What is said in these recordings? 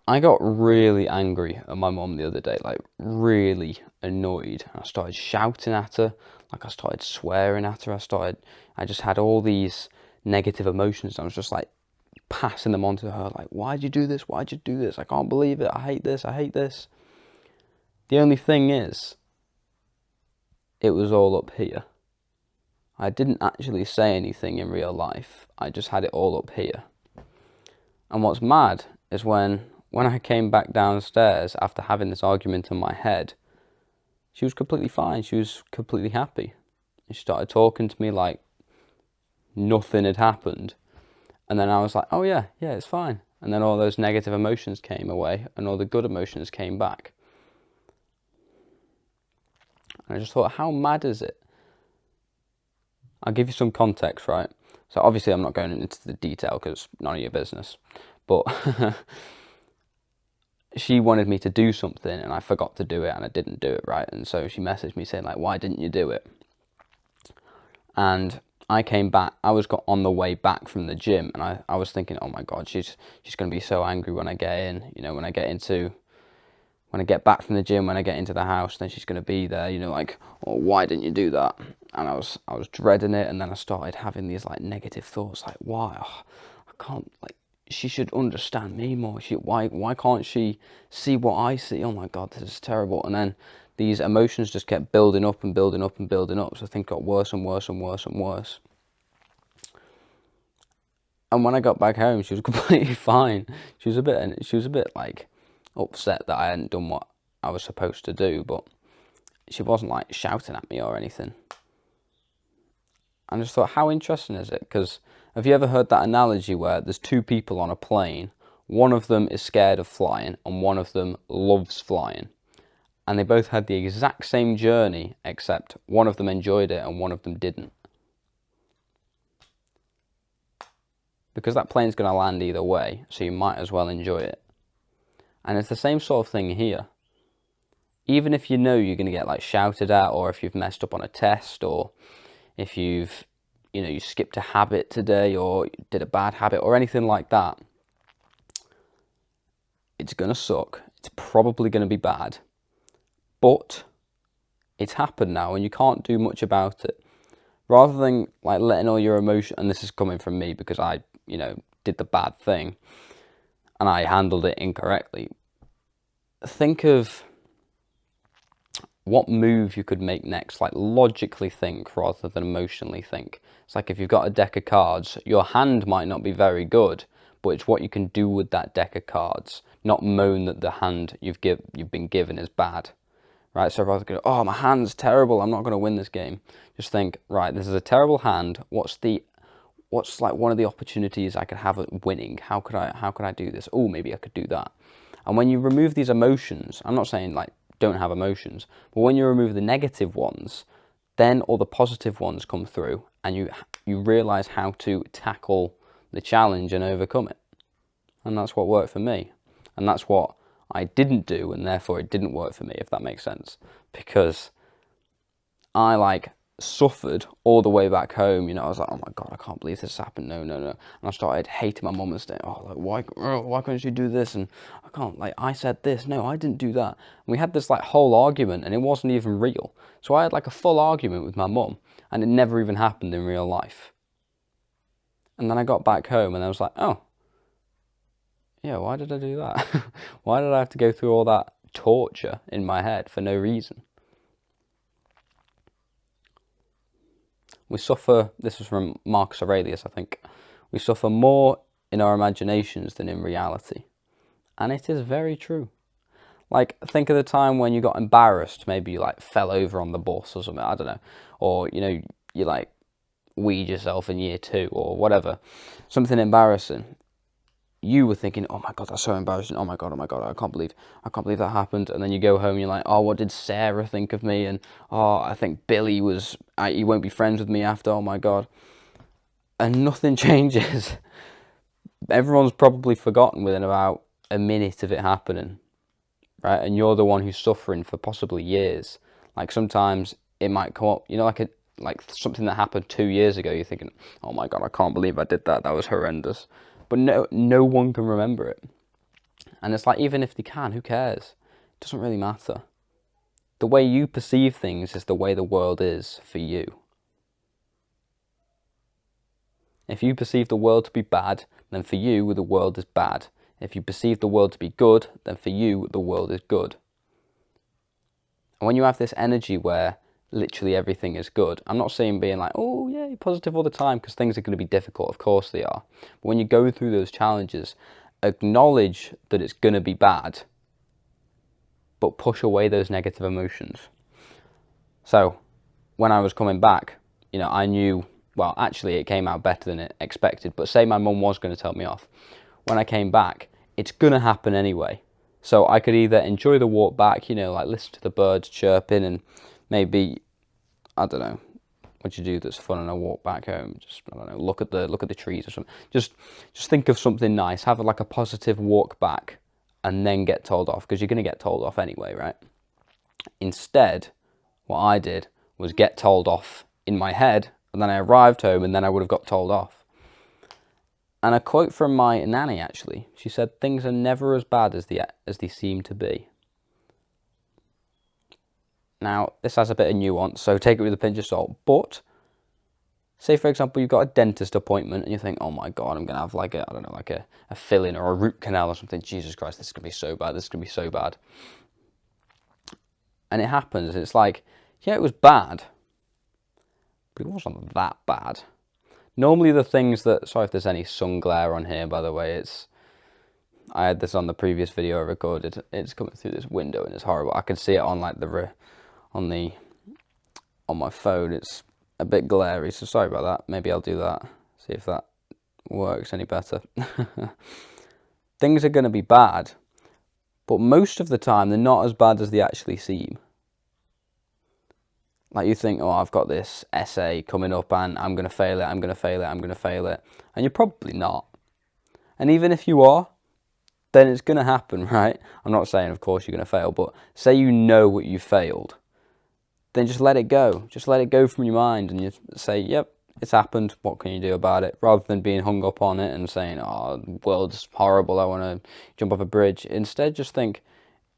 I got really angry at my mum the other day, like really annoyed. I started shouting at her, like I started swearing at her. I just had all these negative emotions. I was just like passing them on to her, like, why'd you do this? Why'd you do this? I can't believe it. I hate this. I hate this. The only thing is, it was all up here. I didn't actually say anything in real life. I just had it all up here. And what's mad is when I came back downstairs after having this argument in my head, she was completely fine. She was completely happy. And she started talking to me like nothing had happened. And then I was like, oh yeah, it's fine. And then all those negative emotions came away and all the good emotions came back. And I just thought, how mad is it? I'll give you some context, right? So obviously I'm not going into the detail because none of your business. But she wanted me to do something and I forgot to do it and I didn't do it, right? And so she messaged me saying like, why didn't you do it? And I came back, I was on the way back from the gym and I was thinking, oh my God, she's going to be so angry when I get in, when I get back from the gym, when I get into the house, then she's going to be there, like, oh, why didn't you do that? And I was dreading it. And then I started having these like negative thoughts, like, why? Oh, I can't, like, she should understand me more. Why can't she see what I see? Oh my God, this is terrible. And then these emotions just kept building up and building up and building up. So things got worse and worse and worse and worse. And when I got back home, she was completely fine. She was a bit like upset that I hadn't done what I was supposed to do, but she wasn't like shouting at me or anything. I just thought, how interesting is it? Because have you ever heard that analogy where there's two people on a plane, one of them is scared of flying and one of them loves flying, and they both had the exact same journey except one of them enjoyed it and one of them didn't? Because that plane's going to land either way, so you might as well enjoy it. And it's the same sort of thing here. Even if you know you're going to get like shouted at, or if you've messed up on a test, or if you've, you skipped a habit today, or did a bad habit, or anything like that, it's going to suck. It's probably going to be bad. But it's happened now, and you can't do much about it. Rather than like letting all your emotion, and this is coming from me because I, did the bad thing, and I handled it incorrectly. Think of what move you could make next, like logically think rather than emotionally think. It's like if you've got a deck of cards, your hand might not be very good, but it's what you can do with that deck of cards, not moan that the hand you've been given is bad. Right, so rather than go, oh, my hand's terrible, I'm not going to win this game. Just think, right, this is a terrible hand. What's like one of the opportunities I could have at winning? How could I do this? Oh, maybe I could do that. And when you remove these emotions, I'm not saying like don't have emotions, but when you remove the negative ones, then all the positive ones come through, and you realize how to tackle the challenge and overcome it. And that's what worked for me. And that's what I didn't do, and therefore it didn't work for me, if that makes sense. Because I like suffered all the way back home. I was like, oh my God, I can't believe this happened. No. And I started hating my mum and saying, oh, like, why couldn't you do this? And I can't, like, I said this. No, I didn't do that. And we had this like whole argument, and it wasn't even real. So I had like a full argument with my mum, and it never even happened in real life. And then I got back home, and I was like, oh, yeah, why did I do that? Why did I have to go through all that torture in my head for no reason? We suffer, this was from Marcus Aurelius, I think, we suffer more in our imaginations than in reality. And it is very true. Like, think of the time when you got embarrassed, maybe you like fell over on the bus or something, I don't know. Or, you like weed yourself in year 2 or whatever. Something embarrassing. You were thinking, oh my God, that's so embarrassing. Oh my God, I can't believe that happened. And then you go home and you're like, oh, what did Sarah think of me? And, oh, I think Billy he won't be friends with me after, oh my God. And nothing changes. Everyone's probably forgotten within about a minute of it happening, right? And you're the one who's suffering for possibly years. Like sometimes it might come up, like something that happened 2 years ago. You're thinking, oh my God, I can't believe I did that. That was horrendous. But no one can remember it. And it's like, even if they can, who cares? It doesn't really matter. The way you perceive things is the way the world is for you. If you perceive the world to be bad, then for you, the world is bad. If you perceive the world to be good, then for you, the world is good. And when you have this energy where literally everything is good, I'm not saying being like, oh yeah, positive all the time, because things are going to be difficult, of course they are. But when you go through those challenges, acknowledge that it's going to be bad, but push away those negative emotions. So when I was coming back, I knew, well, actually it came out better than it expected, but say my mum was going to tell me off. When I came back, it's going to happen anyway. So I could either enjoy the walk back, like listen to the birds chirping, and maybe, I don't know, what you do that's fun on a walk back home. Just, I don't know, look at the trees or something. Just think of something nice. Have like a positive walk back, and then get told off, because you're going to get told off anyway, right? Instead, what I did was get told off in my head, and then I arrived home, and then I would have got told off. And a quote from my nanny, actually, she said, things are never as bad as they seem to be. Now, this has a bit of nuance, so take it with a pinch of salt, but say, for example, you've got a dentist appointment, and you think, oh my God, I'm going to have like a filling or a root canal or something. Jesus Christ, this is going to be so bad, this is going to be so bad. And it happens, it's like, yeah, it was bad, but it wasn't that bad. Normally the things that, sorry if there's any sun glare on here, by the way, I had this on the previous video I recorded, it's coming through this window and it's horrible. I can see it on like on my phone, it's a bit glary, so sorry about that. Maybe I'll do that, see if that works any better. Things are going to be bad, but most of the time they're not as bad as they actually seem. Like you think, oh, I've got this essay coming up and I'm going to fail it, I'm going to fail it, I'm going to fail it. And you're probably not. And even if you are, then it's going to happen, right? I'm not saying, of course, you're going to fail, but say you know what you failed, then just let it go. Just let it go from your mind and you say, yep, it's happened, what can you do about it? Rather than being hung up on it and saying, oh, the world's horrible, I want to jump off a bridge. Instead, just think,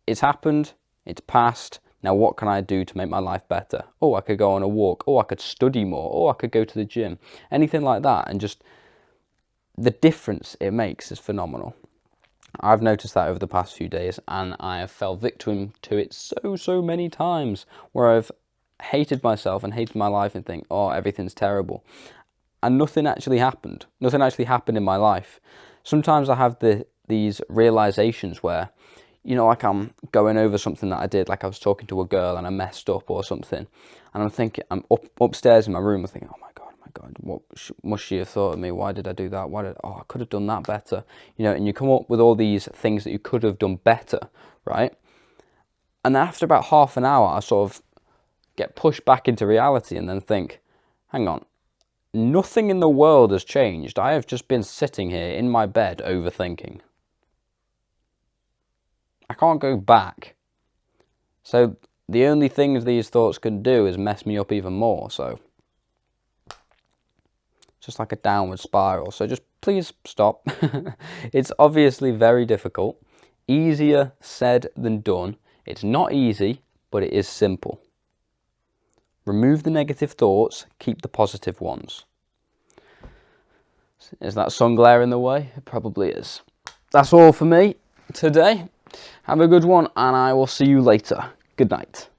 it's happened, it's past. Now, what can I do to make my life better? Oh, I could go on a walk. Oh, I could study more. Oh, I could go to the gym. Anything like that. And just the difference it makes is phenomenal. I've noticed that over the past few days, and I have fell victim to it so many times, where I've hated myself and hated my life and think, oh, everything's terrible. And nothing actually happened. Nothing actually happened in my life. Sometimes I have these realizations where, like I'm going over something that I did, like I was talking to a girl and I messed up or something, and I'm thinking, I'm upstairs in my room, I'm thinking, oh my God, what must she have thought of me? Why did I do that? I could have done that better, and you come up with all these things that you could have done better, right? And then after about half an hour, I sort of get pushed back into reality and then think, hang on, nothing in the world has changed. I have just been sitting here in my bed overthinking. I can't go back. So the only things these thoughts can do is mess me up even more. So it's just like a downward spiral. So just please stop. It's obviously very difficult. Easier said than done. It's not easy, but it is simple. Remove the negative thoughts, keep the positive ones. Is that sun glare in the way? It probably is. That's all for me today. Have a good one, and I will see you later. Good night.